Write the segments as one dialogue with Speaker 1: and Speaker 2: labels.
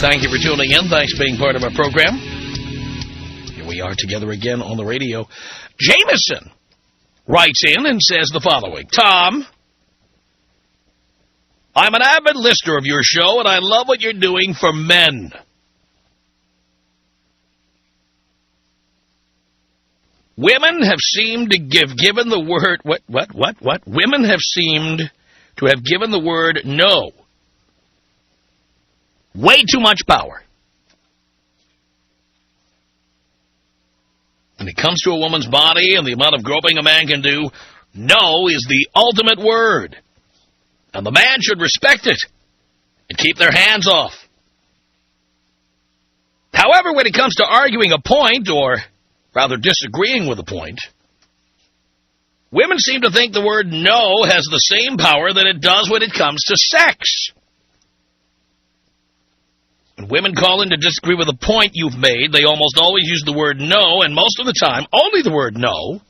Speaker 1: Thank you for tuning in. Thanks for being part of our program. Here we are together again on the radio. Jameson writes in and says the following. Tom, I'm an avid listener of your show, and I love what you're doing for men. Women have seemed to given the word... What? Women have seemed to have given the word no way too much power. When it comes to a woman's body and the amount of groping a man can do, no is the ultimate word. And the man should respect it and keep their hands off. However, when it comes to arguing a point, or rather disagreeing with a point, women seem to think the word no has the same power that it does when it comes to sex. When women call in to disagree with a point you've made, they almost always use the word no, and most of the time, only the word no,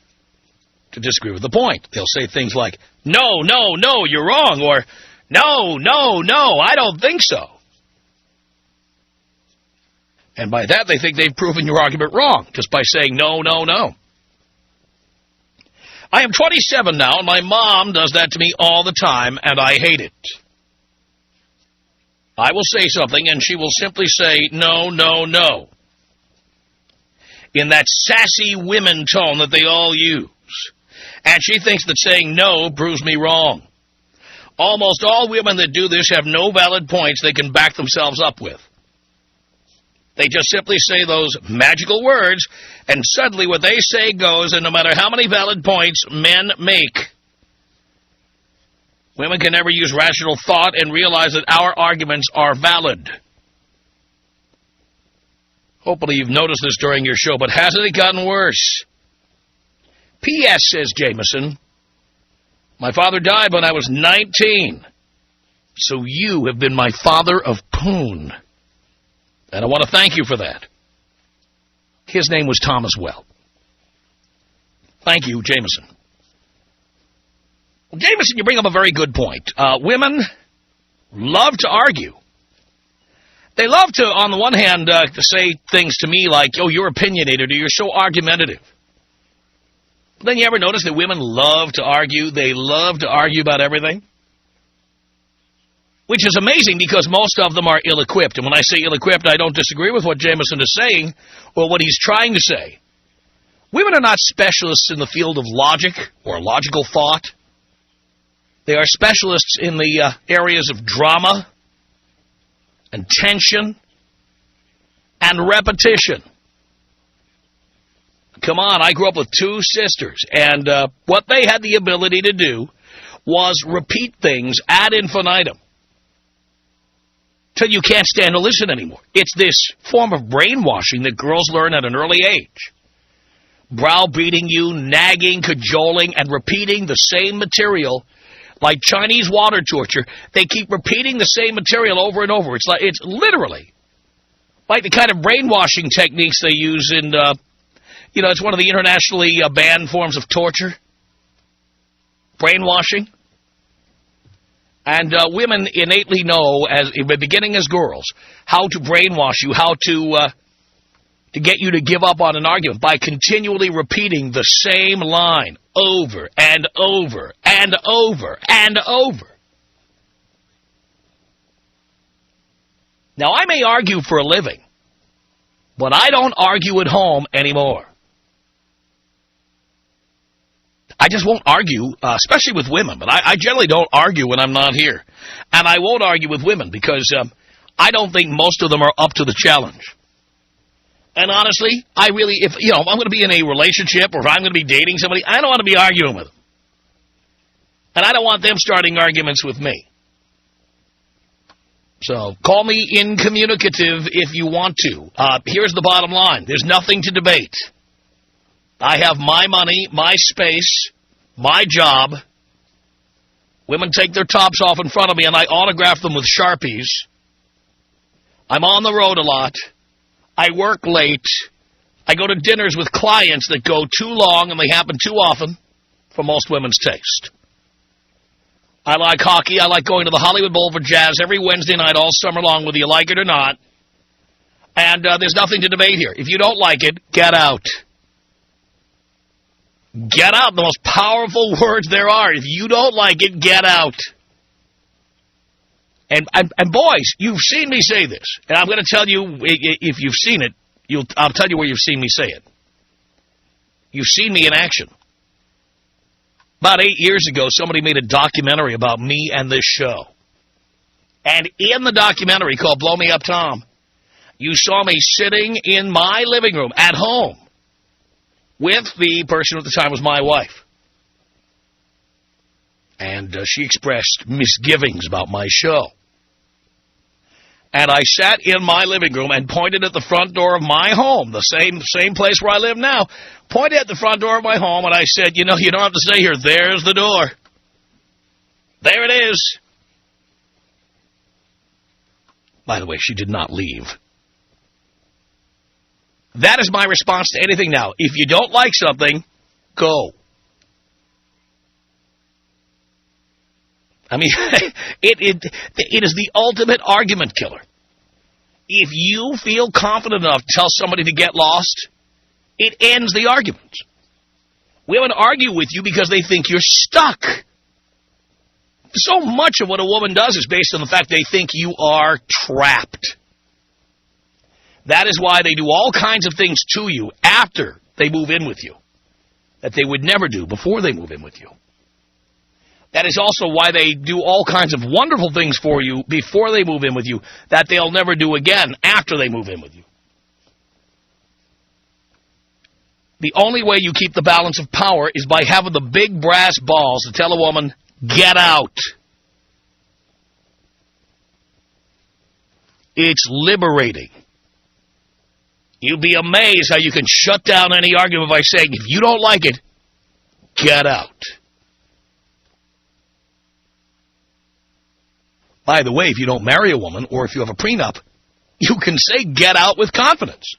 Speaker 1: to disagree with the point. They'll say things like, no, you're wrong, or no, I don't think so. And by that, they think they've proven your argument wrong, just by saying no. I am 27 now, and my mom does that to me all the time, and I hate it. I will say something, and she will simply say, no, in that sassy women tone that they all use. And she thinks that saying no proves me wrong. Almost all women that do this have no valid points they can back themselves up with. They just simply say those magical words, and suddenly what they say goes, and no matter how many valid points men make, women can never use rational thought and realize that our arguments are valid. Hopefully you've noticed this during your show, but hasn't it gotten worse? P.S., says Jameson, my father died when I was 19, so you have been my father of poon. And I want to thank you for that. His name was Tom as well. Thank you, Jameson. Well, Jameson, you bring up a very good point. Women love to argue. They love to, on the one hand, to say things to me like, oh, you're opinionated or you're so argumentative. But then you ever notice that women love to argue? They love to argue about everything. Which is amazing because most of them are ill-equipped. And when I say ill-equipped, I don't disagree with what Jameson is saying or what he's trying to say. Women are not specialists in the field of logic or logical thought. They are specialists in the areas of drama and tension and repetition. Come on, I grew up with two sisters, and what they had the ability to do was repeat things ad infinitum till you can't stand to listen anymore. It's this form of brainwashing that girls learn at an early age. Browbeating you, nagging, cajoling, and repeating the same material. Like Chinese water torture, they keep repeating the same material over and over. It's literally like the kind of brainwashing techniques they use in, it's one of the internationally banned forms of torture. Brainwashing. And women innately know, beginning as girls, how to brainwash you, how to get you to give up on an argument by continually repeating the same line over and over and over and over. Now, I may argue for a living, but I don't argue at home anymore. I just won't argue, especially with women, but I generally don't argue when I'm not here. And I won't argue with women because I don't think most of them are up to the challenge. And honestly, if I'm going to be in a relationship or if I'm going to be dating somebody, I don't want to be arguing with them. And I don't want them starting arguments with me. So call me incommunicative if you want to. Here's the bottom line. There's nothing to debate. I have my money, my space, my job. Women take their tops off in front of me and I autograph them with Sharpies. I'm on the road a lot. I work late. I go to dinners with clients that go too long and they happen too often for most women's taste. I like hockey. I like going to the Hollywood Bowl for Jazz every Wednesday night all summer long, whether you like it or not. And there's nothing to debate here. If you don't like it, get out. Get out. The most powerful words there are. If you don't like it, get out. And boys, you've seen me say this. And I'm going to tell you, if you've seen it, I'll tell you where you've seen me say it. You've seen me in action. About 8 years ago, somebody made a documentary about me and this show. And in the documentary called Blow Me Up Tom, you saw me sitting in my living room at home with the person who at the time was my wife. And she expressed misgivings about my show. And I sat in my living room and pointed at the front door of my home, the same place where I live now, pointed at the front door of my home, and I said, you know, you don't have to stay here. There's the door. There it is. By the way, she did not leave. That is my response to anything now. If you don't like something, go. I mean, it is the ultimate argument killer. If you feel confident enough to tell somebody to get lost, it ends the argument. Women argue with you because they think you're stuck. So much of what a woman does is based on the fact they think you are trapped. That is why they do all kinds of things to you after they move in with you that they would never do before they move in with you. That is also why they do all kinds of wonderful things for you before they move in with you that they'll never do again after they move in with you. The only way you keep the balance of power is by having the big brass balls to tell a woman, get out. It's liberating. You'd be amazed how you can shut down any argument by saying, if you don't like it, get out. By the way, if you don't marry a woman or if you have a prenup, you can say get out with confidence.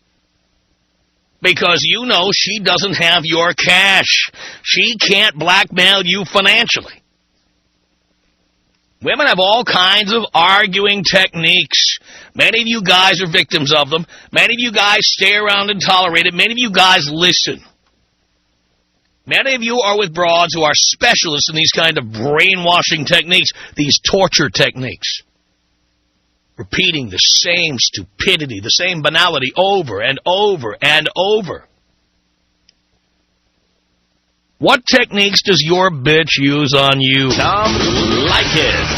Speaker 1: Because you know she doesn't have your cash. She can't blackmail you financially. Women have all kinds of arguing techniques. Many of you guys are victims of them. Many of you guys stay around and tolerate it. Many of you guys listen. Many of you are with broads who are specialists in these kind of brainwashing techniques, these torture techniques. Repeating the same stupidity, the same banality over and over and over. What techniques does your bitch use on you?
Speaker 2: Tom Leykis.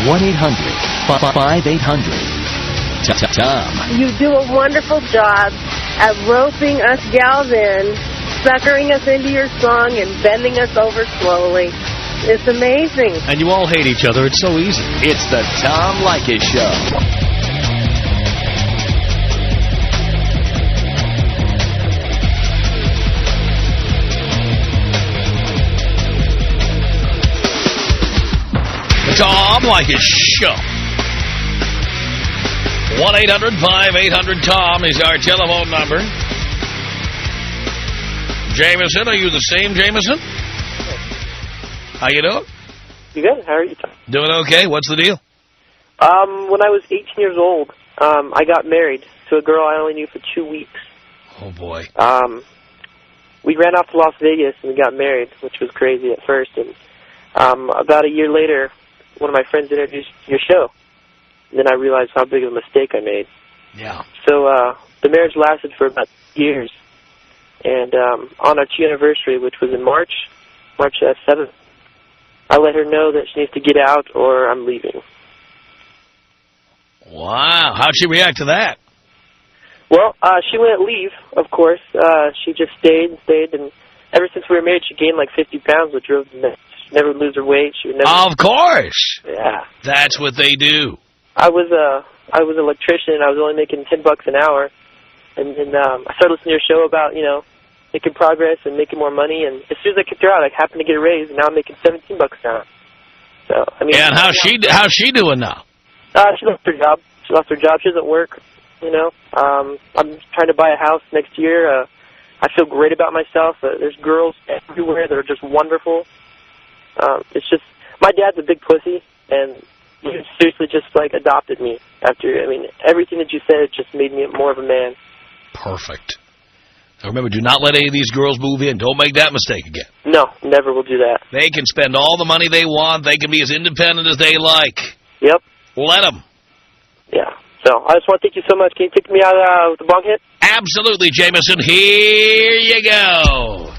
Speaker 2: 1-800-5800-TOM.
Speaker 3: You do a wonderful job at roping us gals in, suckering us into your song, and bending us over slowly. It's amazing.
Speaker 2: And you all hate each other. It's so easy. It's the Tom Leykis Show.
Speaker 1: Tom Leykis Show. 1-800-5800-TOM is our telephone number. Jameson, are you the same Jameson? How you doing?
Speaker 4: You good? How are you, Tom?
Speaker 1: Doing okay. What's the deal?
Speaker 4: When I was 18 years old, I got married to a girl I only knew for 2 weeks.
Speaker 1: Oh, boy.
Speaker 4: We ran off to Las Vegas and we got married, which was crazy at first. And about a year later, one of my friends introduced your show. And then I realized how big of a mistake I made.
Speaker 1: Yeah.
Speaker 4: So the marriage lasted for about years. And on our 2 anniversary, which was in March 7th, I let her know that she needs to get out or I'm leaving.
Speaker 1: Wow. How'd she react to that?
Speaker 4: Well, she wouldn't leave, of course. She just stayed, and ever since we were married, she gained like 50 pounds, which drove me nuts. She never lose her weight. She would never.
Speaker 1: Of course.
Speaker 4: Yeah.
Speaker 1: That's what they do.
Speaker 4: I was an electrician, and I was only making $10 an hour. And then I started listening to your show about, making progress and making more money. And as soon as I kicked her out, I happened to get a raise, and now I'm making $17 an hour. So, I mean.
Speaker 1: Yeah, and how's she doing now?
Speaker 4: She lost her job. She doesn't work. I'm trying to buy a house next year. I feel great about myself. There's girls everywhere that are just wonderful. It's just my dad's a big pussy, and you seriously just, like, adopted me after, I mean, everything that you said just made me more of a man.
Speaker 1: Perfect. Now remember, do not let any of these girls move in. Don't make that mistake again.
Speaker 4: No, never will do that.
Speaker 1: They can spend all the money they want. They can be as independent as they like.
Speaker 4: Yep.
Speaker 1: Let them.
Speaker 4: Yeah. So, I just want to thank you so much. Can you take me out with the bong hit?
Speaker 1: Absolutely, Jameson. Here you go.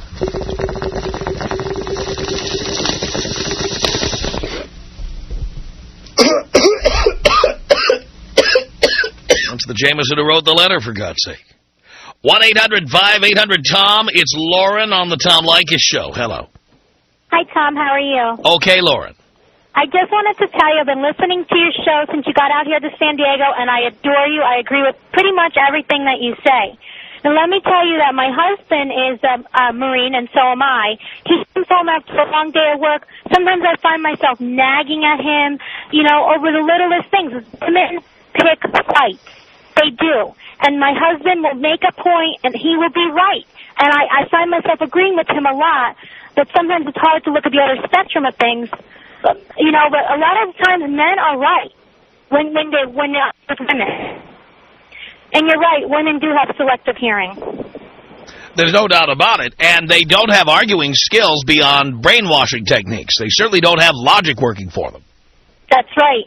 Speaker 1: That's the Jameson who wrote the letter, for God's sake. 1-800-5800-TOM. It's Lauren on the Tom Leykis Show. Hello.
Speaker 5: Hi, Tom. How are you?
Speaker 1: Okay, Lauren.
Speaker 5: I just wanted to tell you I've been listening to your show since you got out here to San Diego, and I adore you. I agree with pretty much everything that you say. And let me tell you that my husband is a Marine, and so am I. He comes home after a long day of work. Sometimes I find myself nagging at him, you know, over the littlest things. Women pick fights. They do. And my husband will make a point, and he will be right. And I find myself agreeing with him a lot, but sometimes it's hard to look at the other spectrum of things. But, you know, but a lot of times men are right when they're with women. And you're right, women do have selective hearing.
Speaker 1: There's no doubt about it. And they don't have arguing skills beyond brainwashing techniques. They certainly don't have logic working for them.
Speaker 5: That's right.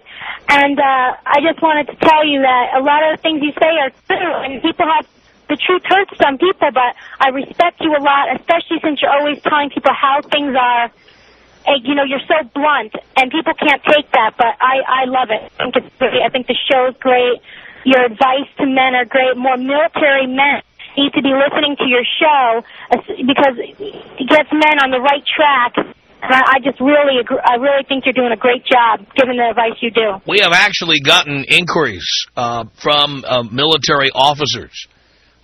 Speaker 5: And I just wanted to tell you that a lot of the things you say are true, and people have, the truth hurts some people, but I respect you a lot, especially since you're always telling people how things are. And, you know, you're so blunt, and people can't take that, but I love it. I think it's great. I think the show's great. Your advice to men are great. More military men need to be listening to your show because it gets men on the right track. And I just really agree. I really think you're doing a great job, given the advice you do.
Speaker 1: We have actually gotten inquiries from military officers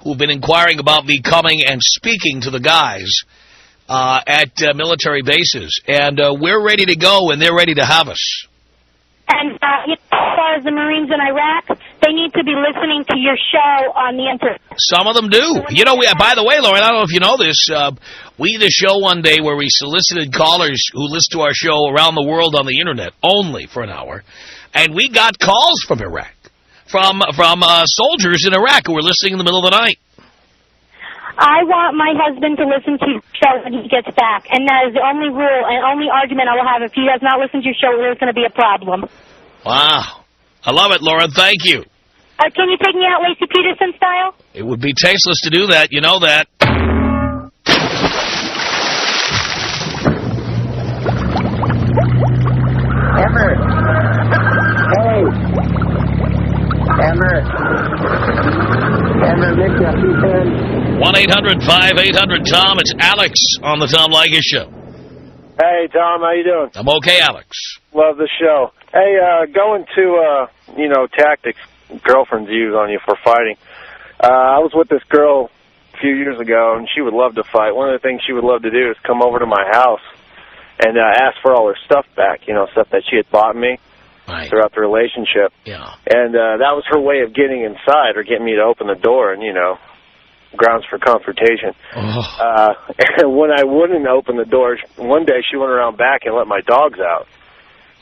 Speaker 1: who've been inquiring about me coming and speaking to the guys at military bases. And we're ready to go, and they're ready to have us.
Speaker 5: And you know, as far as the Marines in Iraq, they need to be listening to your show on the internet.
Speaker 1: Some of them do. You know, by the way, Lauren, I don't know if you know this, we did a show one day where we solicited callers who listen to our show around the world on the internet only for an hour, and we got calls from Iraq, from soldiers in Iraq who were listening in the middle of the night.
Speaker 5: I want my husband to listen to your show when he gets back, and that is the only rule and only argument I will have. If he does not listen to your show, there's going to be a problem.
Speaker 1: Wow. I love it, Lauren. Thank you.
Speaker 5: Can you take me out Lacey Peterson style?
Speaker 1: It would be tasteless to do that. You know that.
Speaker 6: Emmer. Hey. Emmer. Emmer, Mickey, I keep in.
Speaker 1: 1-800-5800-TOM. It's Alex on the Tom Leykis Show.
Speaker 7: Hey, Tom, how you doing?
Speaker 1: I'm okay, Alex.
Speaker 7: Love the show. Hey, going to, you know, tactics girlfriends use on you for fighting. I was with this girl a few years ago, and she would love to fight. One of the things she would love to do is come over to my house and ask for all her stuff back, you know, stuff that she had bought me throughout the relationship.
Speaker 1: Yeah.
Speaker 7: And that was her way of getting inside or getting me to open the door and, you know, grounds for confrontation.
Speaker 1: Oh.
Speaker 7: And when I wouldn't open the door, one day she went around back and let my dogs out.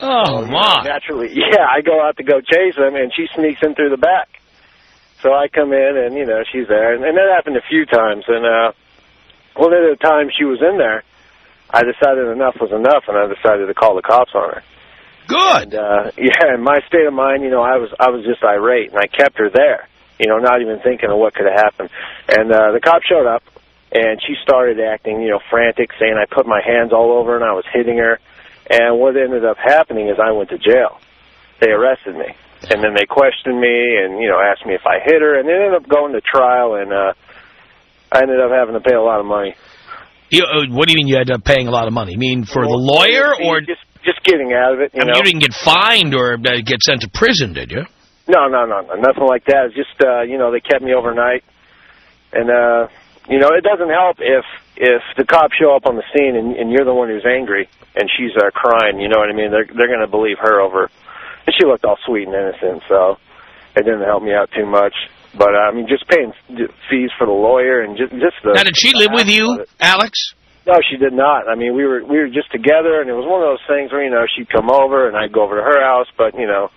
Speaker 1: Oh, my.
Speaker 7: Naturally, yeah, I go out to go chase them, and she sneaks in through the back. So I come in, and, you know, she's there. And that happened a few times. And one of the times she was in there, I decided enough was enough, and I decided to call the cops on her.
Speaker 1: Good.
Speaker 7: And, yeah, in my state of mind, you know, I was just irate, and I kept her there, you know, not even thinking of what could have happened. And the cop showed up, and she started acting, you know, frantic, saying I put my hands all over her, and I was hitting her. And what ended up happening is I went to jail. They arrested me. And then they questioned me and, you know, asked me if I hit her. And they ended up going to trial, and I ended up having to pay a lot of money.
Speaker 1: What do you mean you ended up paying a lot of money? You mean for the lawyer or...
Speaker 7: Just getting out of it, you know.
Speaker 1: You didn't get fined or get sent to prison, did you?
Speaker 7: No, nothing like that. It's just, you know, they kept me overnight. And, you know, it doesn't help if the cops show up on the scene and you're the one who's angry and she's crying, you know what I mean? They're going to believe her over. And she looked all sweet and innocent, so it didn't help me out too much. But, I mean, just paying fees for the lawyer and just the...
Speaker 1: Now, did she live with you, Alex?
Speaker 7: No, she did not. I mean, we were just together, and it was one of those things where, you know, she'd come over, and I'd go over to her house, but, you know,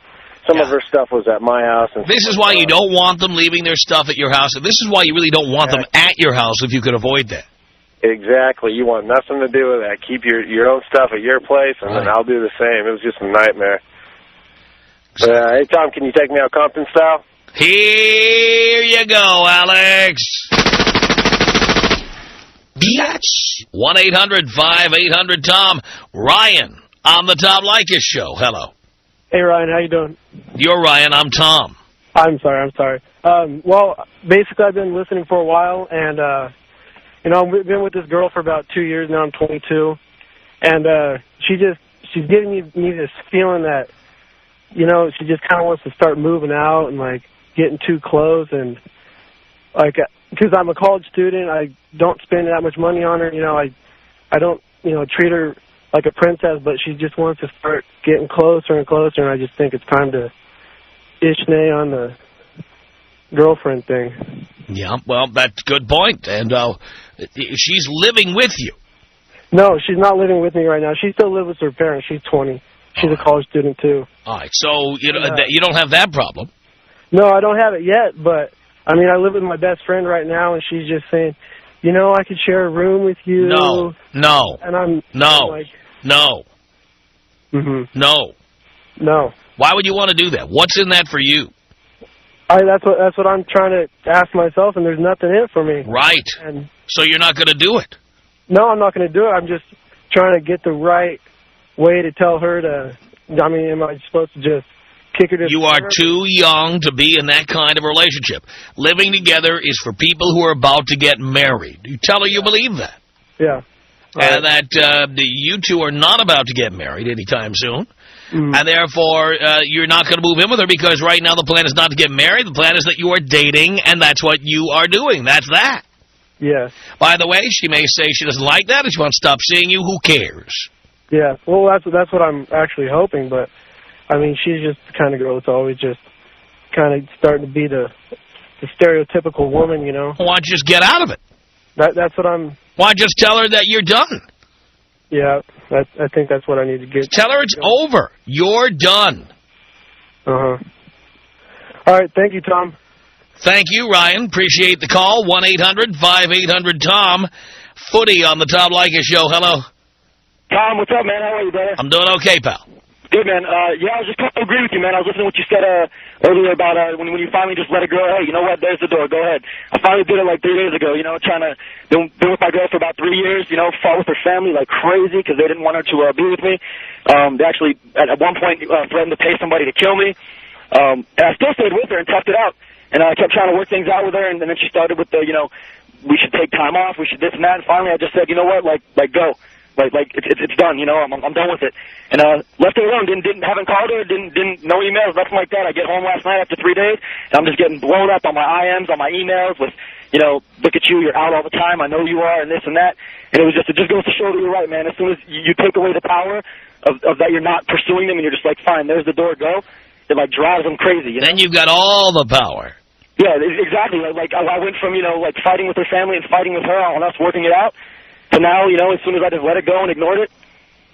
Speaker 7: some of her stuff was at my house. And
Speaker 1: this is why you don't want them leaving their stuff at your house. And this is why you really don't want them at your house if you could avoid that.
Speaker 7: Exactly. You want nothing to do with that. Keep your own stuff at your place, and then I'll do the same. It was just a nightmare. But, hey, Tom, can you take me out Compton style?
Speaker 1: Here you go, Alex. Biatch. 1-800-5800-TOM. Ryan on the Tom Leykis Show. Hello.
Speaker 8: Hey, Ryan. How you doing?
Speaker 1: You're Ryan. I'm Tom.
Speaker 8: I'm sorry. Well, basically, I've been listening for a while, and, you know, I've been with this girl for about 2 years now. I'm 22. And she's giving me this feeling that, you know, she just kind of wants to start moving out and, like, getting too close. And, like, because I'm a college student, I don't spend that much money on her. You know, I don't, you know, treat her like a princess, but she just wants to start getting closer and closer, and I just think it's time to ish-nay on the girlfriend thing.
Speaker 1: Yeah, well, that's a good point. And she's living with you.
Speaker 8: No, she's not living with me right now. She still lives with her parents. She's 20. She's a college student, too.
Speaker 1: All right, so you don't have that problem.
Speaker 8: No, I don't have it yet, but, I mean, I live with my best friend right now, and she's just saying, you know, I could share a room with you.
Speaker 1: No.
Speaker 8: And I'm like...
Speaker 1: No.
Speaker 8: Mm-hmm.
Speaker 1: No.
Speaker 8: No.
Speaker 1: Why would you want to do that? What's in that for you?
Speaker 8: That's what I'm trying to ask myself, and there's nothing in it for me.
Speaker 1: Right.
Speaker 8: And
Speaker 1: so you're not going to do it?
Speaker 8: No, I'm not going to do it. I'm just trying to get the right way to tell her to... I mean, am I supposed to just kick her to...
Speaker 1: You are too young to be in that kind of relationship. Living together is for people who are about to get married. You tell her you believe that.
Speaker 8: Yeah.
Speaker 1: And that you two are not about to get married anytime soon.
Speaker 8: Mm-hmm.
Speaker 1: And therefore, you're not going to move in with her because right now the plan is not to get married. The plan is that you are dating, and that's what you are doing. That's that.
Speaker 8: Yeah.
Speaker 1: By the way, she may say she doesn't like that and she wants to stop seeing you. Who cares?
Speaker 8: Yeah. Well, that's what I'm actually hoping. But, I mean, she's just the kind of girl that's always just kind of starting to be the stereotypical woman, you know.
Speaker 1: Why don't you just get out of it?
Speaker 8: That's what I'm...
Speaker 1: Why just tell her that you're done?
Speaker 8: Yeah, I think that's what I need to get.
Speaker 1: Tell her it's over. You're done.
Speaker 8: Uh-huh. All right, thank you, Tom.
Speaker 1: Thank you, Ryan. Appreciate the call. 1-800-5800-TOM. Footy on the Tom Leykis Show. Hello.
Speaker 9: Tom, what's up, man? How are you, brother?
Speaker 1: I'm doing okay, pal.
Speaker 9: Good, man. Yeah, I was just trying to agree with you, man. I was listening to what you said earlier about when you finally just let it go. Hey, you know what? There's the door. Go ahead. I finally did it like 3 days ago, you know, been with my girl for about 3 years, you know, fought with her family like crazy because they didn't want her to be with me. They actually, at one point, threatened to pay somebody to kill me. And I still stayed with her and toughed it out. And I kept trying to work things out with her, and then she started with the, you know, we should take time off, we should this and that. And finally I just said, you know what, like go. Like it's done, you know. I'm done with it, and left her alone. Haven't called her. Didn't no emails, nothing like that. I get home last night after 3 days, and I'm just getting blown up on my IMs, on my emails with, you know, look at you, you're out all the time. I know you are, and this and that. And it just goes to show that you're right, man. As soon as you take away the power of that, you're not pursuing them, and you're just like, fine, there's the door, go. It like drives them crazy. You know?
Speaker 1: Then you've got all the power.
Speaker 9: Yeah, exactly. Like I went from, you know, like fighting with her family and fighting with her on us working it out. So now, you know, as soon as I just let it go and ignored it,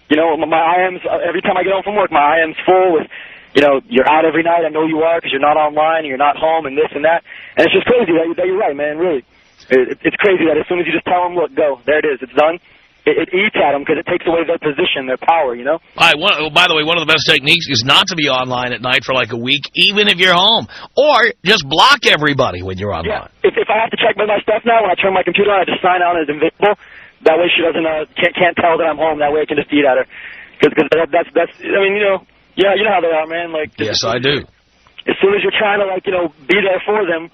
Speaker 9: you know, my IMs, every time I get home from work, my IM's full with, you know, you're out every night. I know you are because you're not online and you're not home and this and that. And it's just crazy that you're right, man, really. It's crazy that as soon as you just tell them, look, go, there it is, it's done, it eats at them because it takes away their position, their power, you know?
Speaker 1: By the way, one of the best techniques is not to be online at night for like a week, even if you're home. Or just block everybody when you're online.
Speaker 9: Yeah. If I have to check my stuff now, when I turn my computer on, I just sign out as invisible. That way she doesn't can't tell that I'm home. That way I can just eat at her. Because that's I mean, you know how they are, man. Like
Speaker 1: yes, I do.
Speaker 9: As soon as you're trying to, like, you know, be there for them,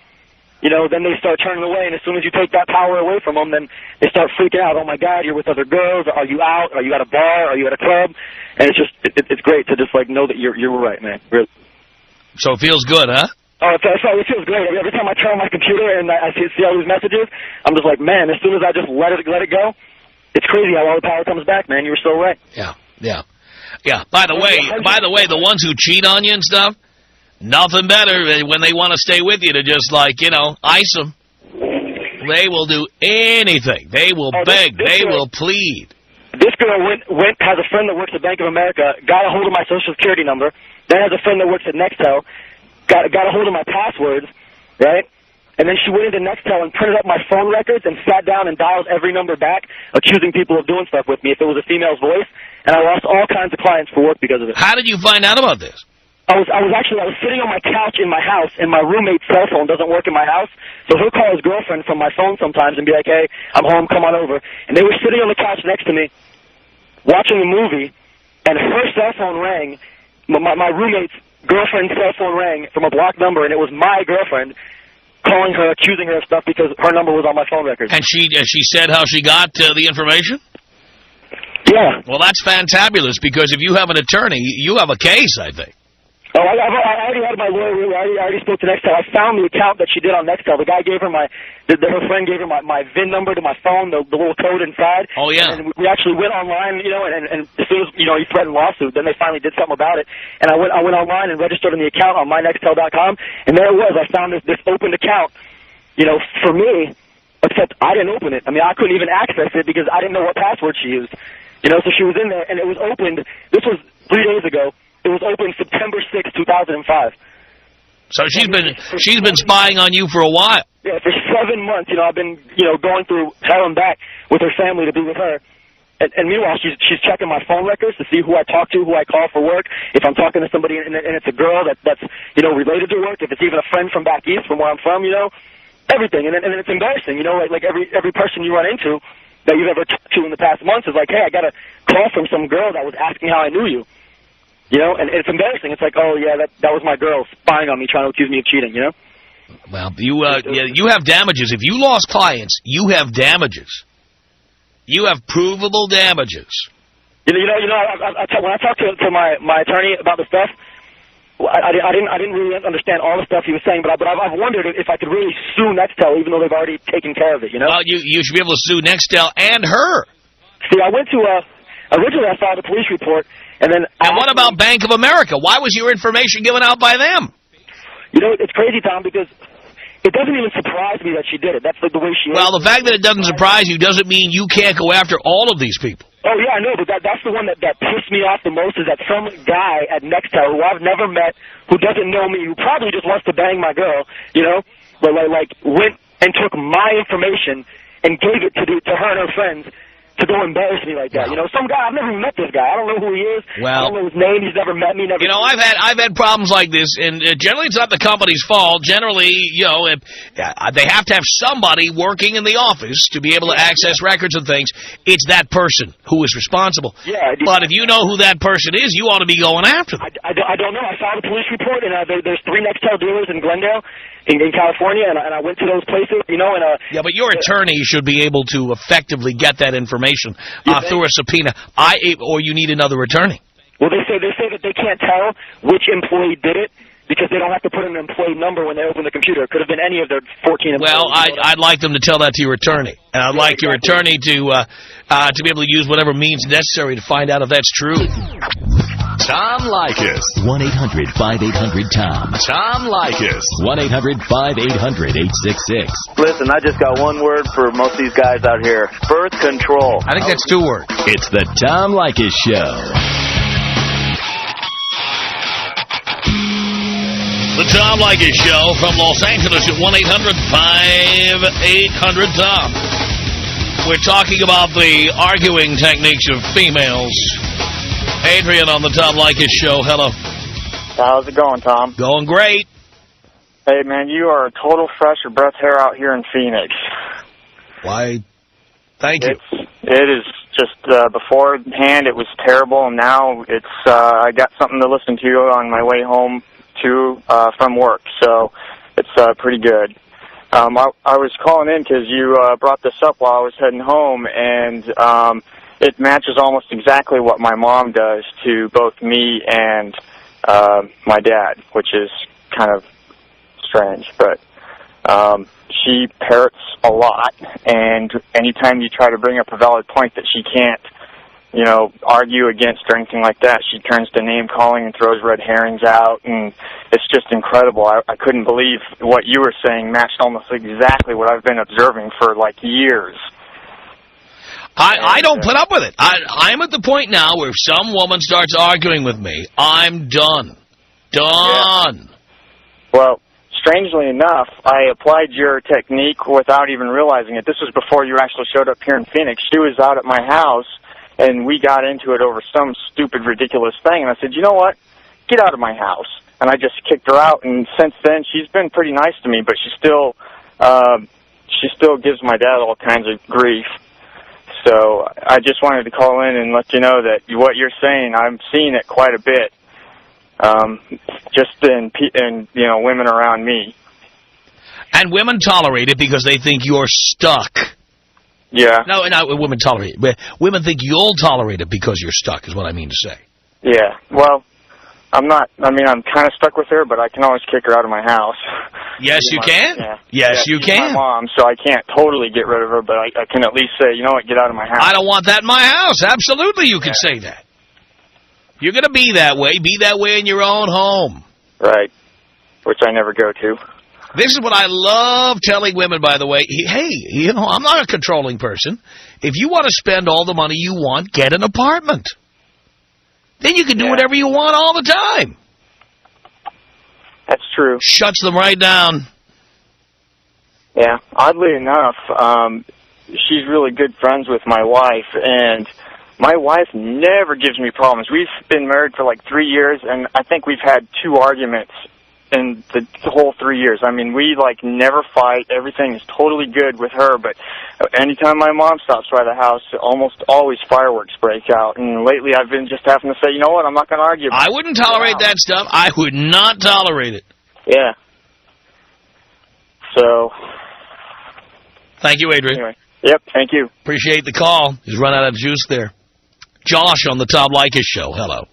Speaker 9: you know, then they start turning away. And as soon as you take that power away from them, then they start freaking out. Oh my God, you're with other girls. Are you out? Are you at a bar? Are you at a club? And it's just it's great to just like know that you're right, man. Really.
Speaker 1: So it feels good, huh?
Speaker 9: Oh, it feels great. Every time I turn on my computer and I see all these messages, I'm just like, man, as soon as I just let it go, it's crazy how all the power comes back, man. You were so right.
Speaker 1: Yeah. By the way, the ones who cheat on you and stuff, nothing better when they want to stay with you to just, like, you know, ice them. They will do anything. They will beg. They will plead.
Speaker 9: This girl has a friend that works at Bank of America, got a hold of my Social Security number, then has a friend that works at Nextel, got a hold of my passwords, right? And then she went into Nextel and printed up my phone records and sat down and dialed every number back, accusing people of doing stuff with me if it was a female's voice. And I lost all kinds of clients for work because of it.
Speaker 1: How did you find out about this?
Speaker 9: I was sitting on my couch in my house, and my roommate's cell phone doesn't work in my house, so he'll call his girlfriend from my phone sometimes and be like, hey, I'm home, come on over. And they were sitting on the couch next to me, watching a movie, and her cell phone rang. My roommate's girlfriend's cell phone rang from a blocked number, and it was my girlfriend calling her, accusing her of stuff because her number was on my phone record.
Speaker 1: And she said how she got the information?
Speaker 9: Yeah.
Speaker 1: Well, that's fantabulous, because if you have an attorney, you have a case, I think.
Speaker 9: Oh, I already had my lawyer. I already spoke to Nextel. I found the account that she did on Nextel. The guy gave her her friend gave her my VIN number to my phone, the little code inside.
Speaker 1: Oh, yeah.
Speaker 9: And we actually went online, and as soon as, he threatened lawsuit, then they finally did something about it. And I went online and registered in the account on mynextel.com, and there it was. I found this opened account, for me, except I didn't open it. I mean, I couldn't even access it because I didn't know what password she used. So she was in there, and it was opened. This was 3 days ago. It was opened September 6, 2005.
Speaker 1: So she's been spying on you for a while.
Speaker 9: Yeah, for 7 months, I've been, going through hell and back with her family to be with her. And meanwhile, she's checking my phone records to see who I talk to, who I call for work. If I'm talking to somebody and it's a girl that's related to work, if it's even a friend from back east, from where I'm from, everything. And then it's embarrassing, like every person you run into that you've ever talked to in the past months is like, hey, I got a call from some girl that was asking how I knew you. And it's embarrassing. It's like, oh, yeah, that was my girl spying on me, trying to accuse me of cheating,
Speaker 1: Well, you have damages. If you lost clients, you have damages. You have provable damages.
Speaker 9: When I talked to my attorney about the stuff, I didn't really understand all the stuff he was saying, but I've wondered if I could really sue Nextel, even though they've already taken care of it,
Speaker 1: Well, you should be able to sue Nextel and her.
Speaker 9: See, I went to originally I filed a police report, and then...
Speaker 1: And what about Bank of America? Why was your information given out by them?
Speaker 9: It's crazy, Tom, because it doesn't even surprise me that she did it. That's the way she is.
Speaker 1: Well, the fact that it doesn't surprise you doesn't mean you can't go after all of these people.
Speaker 9: Oh, yeah, I know, but that's the one that pissed me off the most, is that some guy at Nextel who I've never met, who doesn't know me, who probably just wants to bang my girl, but went and took my information and gave it to her and her friends to go embarrass me like that. Some guy, I've never met this guy. I don't know who he is.
Speaker 1: Well,
Speaker 9: I don't know his name. He's never met me.
Speaker 1: I've had problems like this, and generally it's not the company's fault. Generally, they have to have somebody working in the office to be able to access records and things. It's that person who is responsible.
Speaker 9: Yeah.
Speaker 1: But if you know who that person is, you ought to be going after them.
Speaker 9: I don't know. I filed a police report, and there's 3 Nextel dealers in Glendale, in California, and I went to those places,
Speaker 1: Yeah, but your attorney should be able to effectively get that information through a subpoena. Or you need another attorney.
Speaker 9: Well, they say that they can't tell which employee did it because they don't have to put in an employee number when they open the computer. It could have been any of their 14 employees.
Speaker 1: Well, I'd like them to tell that to your attorney, and I'd like your attorney to be able to use whatever means necessary to find out if that's true.
Speaker 2: Tom Leykis. 1-800-5800-TOM. Tom Leykis. 1-800-5800-866.
Speaker 10: Listen, I just got one word for most of these guys out here. Birth control.
Speaker 1: I think that's 2 words.
Speaker 2: It's the Tom Leykis Show.
Speaker 1: The Tom Leykis Show from Los Angeles at 1-800-5800-TOM. We're talking about the arguing techniques of females. Adrian on the Tom Leykis Show. Hello.
Speaker 11: How's it going, Tom?
Speaker 1: Going great.
Speaker 11: Hey, man, you are a total fresh of breath hair out here in Phoenix.
Speaker 1: Why, thank you.
Speaker 11: It is just, beforehand it was terrible, and now it's, I got something to listen to on my way home from work, so it's pretty good. I was calling in because you brought this up while I was heading home, and it matches almost exactly what my mom does to both me and my dad, which is kind of strange, but she parrots a lot, and anytime you try to bring up a valid point that she can't you know, argue against or anything like that. She turns to name-calling and throws red herrings out, and it's just incredible. I couldn't believe what you were saying matched almost exactly what I've been observing for, like, years.
Speaker 1: I don't put up with it. I'm at the point now where if some woman starts arguing with me, I'm done. Done.
Speaker 11: Yeah. Well, strangely enough, I applied your technique without even realizing it. This was before you actually showed up here in Phoenix. She was out at my house, and we got into it over some stupid, ridiculous thing. And I said, you know what? Get out of my house. And I just kicked her out. And since then, she's been pretty nice to me, but she still gives my dad all kinds of grief. So I just wanted to call in and let you know that what you're saying, I'm seeing it quite a bit, just in you know, women around me.
Speaker 1: And women tolerate it because they think you're stuck.
Speaker 11: Yeah.
Speaker 1: No, women tolerate it. Women think you'll tolerate it because you're stuck, is what I mean to say.
Speaker 11: Yeah. Well, I'm not. I mean, I'm kind of stuck with her, but I can always kick her out of my house.
Speaker 1: Yes, you can.
Speaker 11: Yeah.
Speaker 1: Yes, you can.
Speaker 11: My mom, so I can't totally get rid of her, but I can at least say, you know what, get out of my house.
Speaker 1: I don't want that in my house. Absolutely, you can say that. You're going to be that way. Be that way in your own home.
Speaker 11: Right. Which I never go to.
Speaker 1: This is what I love telling women, by the way. Hey, you know, I'm not a controlling person. If you want to spend all the money you want, get an apartment. Then you can do whatever you want all the time.
Speaker 11: That's true.
Speaker 1: Shuts them right down.
Speaker 11: Yeah. Oddly enough, she's really good friends with my wife, and my wife never gives me problems. We've been married for like 3 years, and I think we've had 2 arguments in the whole 3 years. I mean, we, like, never fight. Everything is totally good with her, but anytime my mom stops by the house, almost always fireworks break out. And lately I've been just having to say, you know what, I'm not going to argue.
Speaker 1: I wouldn't tolerate that stuff. I would not tolerate it.
Speaker 11: Yeah. So.
Speaker 1: Thank you, Adrian.
Speaker 11: Anyway. Yep, thank you.
Speaker 1: Appreciate the call. He's run out of juice there. Josh on the Tom Leykis Show. Hello.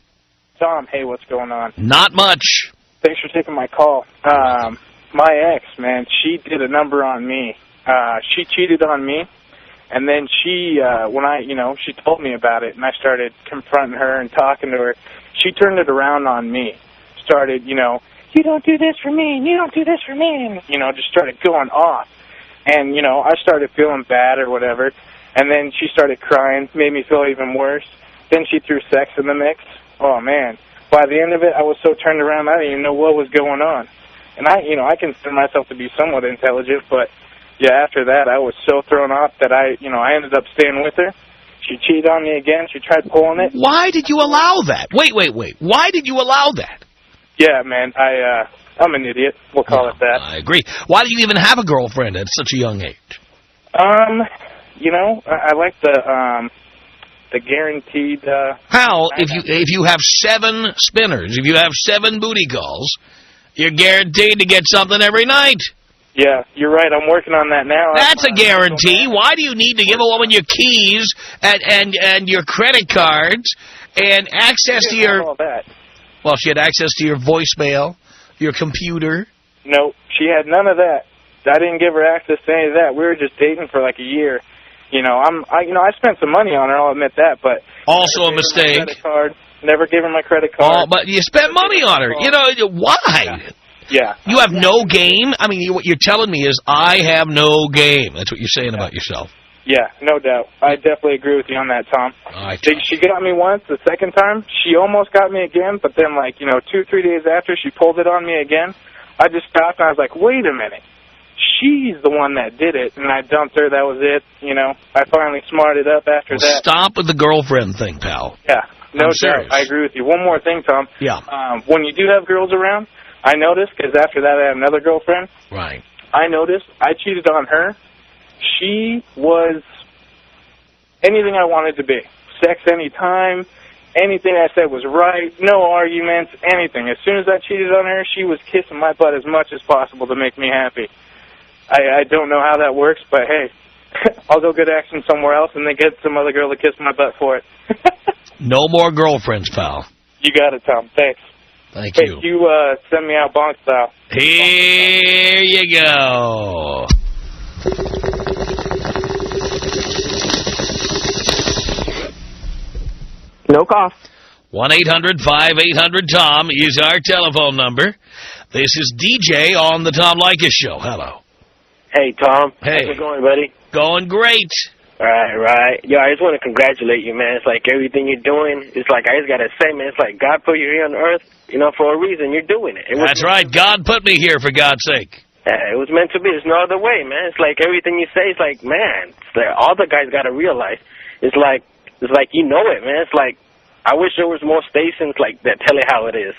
Speaker 12: Tom, hey, what's going on?
Speaker 1: Not much.
Speaker 12: Thanks for taking my call. My ex, man, she did a number on me. She cheated on me, and then she, she told me about it, and I started confronting her and talking to her. She turned it around on me. Started, you don't do this for me, and you don't do this for me, and, just started going off. And, I started feeling bad or whatever, and then she started crying, made me feel even worse. Then she threw sex in the mix. Oh, man. By the end of it, I was so turned around, I didn't even know what was going on. And I consider myself to be somewhat intelligent, but, yeah, after that, I was so thrown off that I ended up staying with her. She cheated on me again. She tried pulling it.
Speaker 1: Why did you allow that? Wait. Why did you allow that?
Speaker 12: Yeah, man, I'm an idiot. We'll call it that.
Speaker 1: I agree. Why do you even have a girlfriend at such a young age?
Speaker 12: I like the guaranteed.
Speaker 1: How? If you have 7 spinners, if you have 7 booty calls, you're guaranteed to get something every night.
Speaker 12: Yeah, you're right. I'm working on that now.
Speaker 1: That's a guarantee. Why do you need to give a woman your keys and your credit cards and access to your...
Speaker 12: all that.
Speaker 1: Well, she had access to your voicemail, your computer.
Speaker 12: No, she had none of that. I didn't give her access to any of that. We were just dating for like a year. I spent some money on her, I'll admit that, but...
Speaker 1: Also a mistake.
Speaker 12: Credit card. Never gave her my credit card.
Speaker 1: Oh, but you spent money on her. Why?
Speaker 12: Yeah.
Speaker 1: You have no game? I mean, what you're telling me is, I have no game. That's what you're saying about yourself.
Speaker 12: Yeah, no doubt. I definitely agree with you on that, Tom. She got me once. The second time, she almost got me again, but then, 2-3 days after, she pulled it on me again. I just stopped, and I was like, wait a minute. She's the one that did it, and I dumped her. That was it. I finally smarted up after that.
Speaker 1: Stop with the girlfriend thing, pal.
Speaker 12: Yeah, no doubt. I agree with you. One more thing, Tom.
Speaker 1: Yeah.
Speaker 12: When you do have girls around, I noticed, because after that I had another girlfriend.
Speaker 1: Right.
Speaker 12: I noticed I cheated on her. She was anything I wanted to be. Sex anytime. Anything I said was right. No arguments. Anything. As soon as I cheated on her, she was kissing my butt as much as possible to make me happy. I don't know how that works, but hey, I'll go get action somewhere else and then get some other girl to kiss my butt for it.
Speaker 1: No more girlfriends, pal.
Speaker 12: You got it, Tom. Thanks.
Speaker 1: Thank you.
Speaker 12: Hey, you send me out bonk style.
Speaker 1: Here you go.
Speaker 13: No cost.
Speaker 1: 1-800-5800-TOM is our telephone number. This is DJ on the Tom Leykis Show. Hello.
Speaker 7: Hey, Tom.
Speaker 1: Hey.
Speaker 7: How's it going, buddy?
Speaker 1: Going great.
Speaker 7: Right. Yo, I just want to congratulate you, man. It's like everything you're doing, it's like, I just got to say, man, it's like God put you here on earth, you know, for a reason. You're doing it.
Speaker 1: That's right. God put me here, for God's sake.
Speaker 7: It was meant to be. There's no other way, man. It's like everything you say, it's like, man, it's like all the guys got to realize. It's like you know it, man. It's like, I wish there was more stations like that tell it how it is.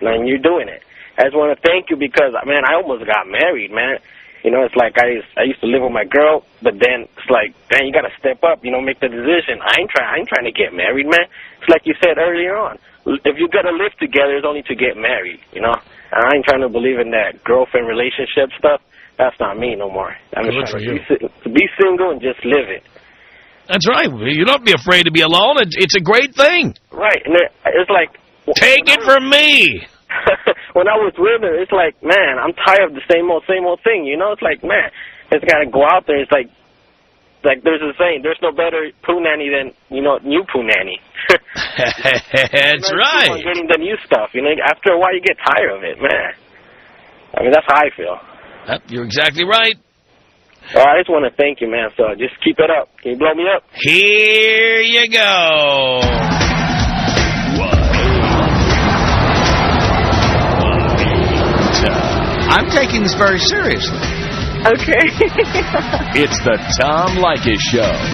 Speaker 7: And you're doing it. I just want to thank you because, man, I almost got married, man. You know, it's like I used to live with my girl, but then it's like, man, you got to step up, you know, make the decision. I ain't trying to get married, man. It's like you said earlier on. If you got to live together, it's only to get married, you know. And I ain't trying to believe in that girlfriend relationship stuff. That's not me no more. I'm just trying to be single and just live it.
Speaker 1: That's right. You don't be afraid to be alone. It's a great thing.
Speaker 7: Right. And it's like...
Speaker 1: Take it from me.
Speaker 7: When I was with her, it's like, man, I'm tired of the same old thing, you know? It's like, man, it's got to go out there. It's like there's a saying, there's no better poo nanny than, you know, new poo nanny.
Speaker 1: That's right.
Speaker 7: Keep on getting the new stuff, you know? After a while, you get tired of it, man. I mean, that's how I feel.
Speaker 1: You're exactly right.
Speaker 7: Well, I just want to thank you, man, so just keep it up. Can you blow me up?
Speaker 1: Here you go.
Speaker 2: I'm taking this very seriously.
Speaker 13: Okay.
Speaker 2: It's the Tom Leykis Show.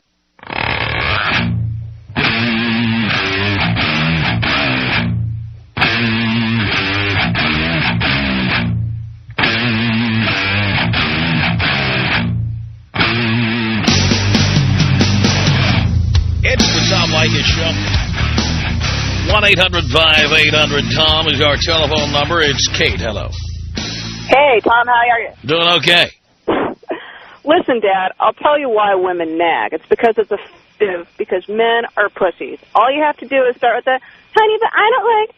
Speaker 1: It's the Tom Leykis Show. 1-800-5800-TOM is our telephone number. It's Kate. Hello.
Speaker 14: Hey, Tom, how are you?
Speaker 1: Doing okay.
Speaker 14: Listen, Dad, I'll tell you why women nag. It's because it's effective, because men are pussies. All you have to do is start with the, honey, but I don't like,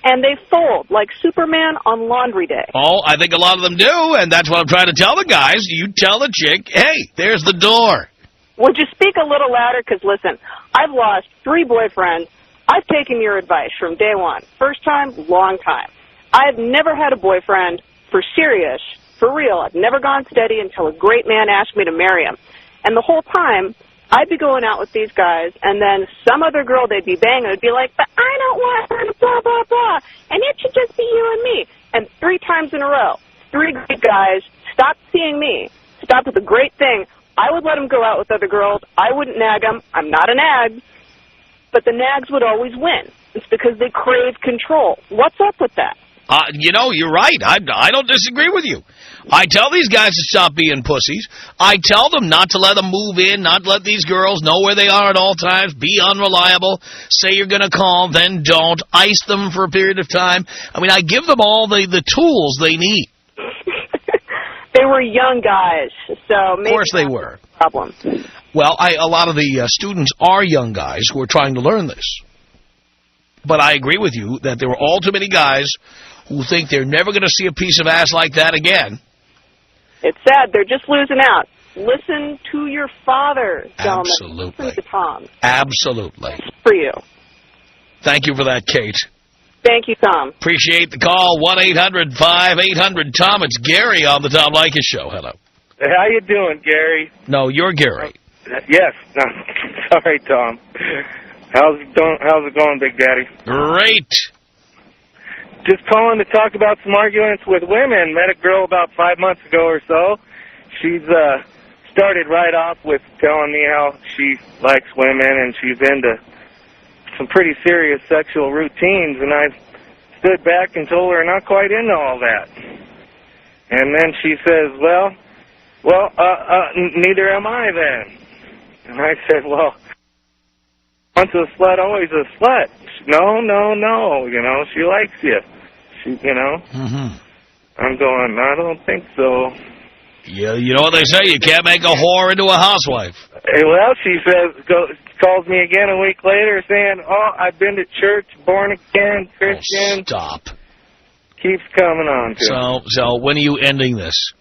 Speaker 14: and they fold like Superman on laundry day.
Speaker 1: Oh, I think a lot of them do, and that's what I'm trying to tell the guys. You tell the chick, hey, there's the door.
Speaker 14: Would you speak a little louder? Because, listen, I've lost 3 boyfriends. I've taken your advice from day one. First time, long time. I've never had a boyfriend for serious, for real. I've never gone steady until a great man asked me to marry him. And the whole time, I'd be going out with these guys, and then some other girl they'd be banging would be like, but I don't want her to blah, blah, blah, and it should just be you and me. And 3 times in a row, 3 great guys stopped seeing me, stopped with a great thing. I would let them go out with other girls. I wouldn't nag them. I'm not a nag. But the nags would always win. It's because they crave control. What's up with that?
Speaker 1: You know, you're right. I don't disagree with you. I tell these guys to stop being pussies. I tell them not to let them move in, not to let these girls know where they are at all times, be unreliable, say you're going to call, then don't, ice them for a period of time. I mean, I give them all the tools they need.
Speaker 14: They were young guys, so maybe...
Speaker 1: Of course they were.
Speaker 14: Problem.
Speaker 1: Well, a lot of the students are young guys who are trying to learn this. But I agree with you that there were all too many guys who think they're never going to see a piece of ass like that again.
Speaker 14: It's sad. They're just losing out. Listen to your father, gentlemen.
Speaker 1: Absolutely.
Speaker 14: Listen to Tom.
Speaker 1: Absolutely.
Speaker 14: It's for you.
Speaker 1: Thank you for that, Kate.
Speaker 14: Thank you, Tom.
Speaker 1: Appreciate the call. 1-800-5800-TOM. It's Gary on the Tom Leykis Show. Hello.
Speaker 15: How you doing, Gary?
Speaker 1: No, you're Gary.
Speaker 15: Yes. No, sorry, Tom. How's it going, Big Daddy?
Speaker 1: Great.
Speaker 15: Just calling to talk about some arguments with women. Met a girl about 5 months ago or so. She's started right off with telling me how she likes women and she's into some pretty serious sexual routines, and I stood back and told her not quite into all that. And then she says, well, neither am I then. And I said, well, once a slut, always a slut. No, you know, she likes you. You know?
Speaker 1: Mm-hmm.
Speaker 15: I'm going, I don't think so.
Speaker 1: Yeah, you know what they say, you can't make a whore into a housewife.
Speaker 15: Well, she says, calls me again a week later saying, oh, I've been to church, born again, Christian.
Speaker 1: Oh, stop.
Speaker 15: Keeps coming on to.
Speaker 1: So when are you ending this?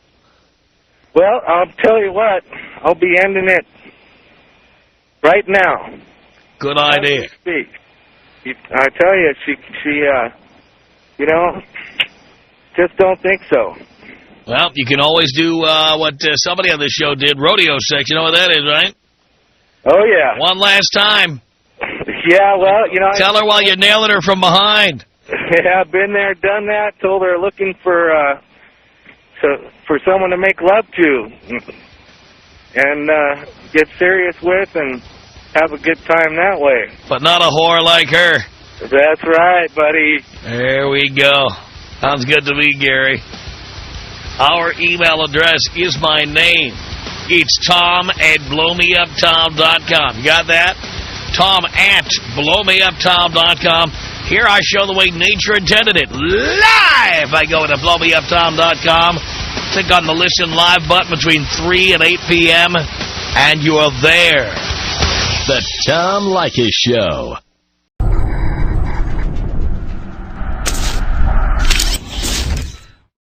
Speaker 15: Well, I'll tell you what, I'll be ending it right now.
Speaker 1: Good idea.
Speaker 15: I tell you, she, you know, just don't think so.
Speaker 1: Well, you can always do what somebody on this show did, rodeo sex. You know what that is, right?
Speaker 15: Oh, yeah.
Speaker 1: One last time.
Speaker 15: Yeah, well, you know.
Speaker 1: Tell her while you're nailing her from behind.
Speaker 15: Yeah, been there, done that. Told her looking for someone to make love to and get serious with and have a good time that way.
Speaker 1: But not a whore like her.
Speaker 15: That's right, buddy.
Speaker 1: There we go. Sounds good to me, Gary. Our email address is my name. It's tom@blowmeuptom.com. You got that? tom@blowmeuptom.com. Here I show the way nature intended it. Live! I go to blowmeuptom.com. Click on the Listen Live button between 3 and 8 p.m. and you're there.
Speaker 2: The Tom Leykis Show.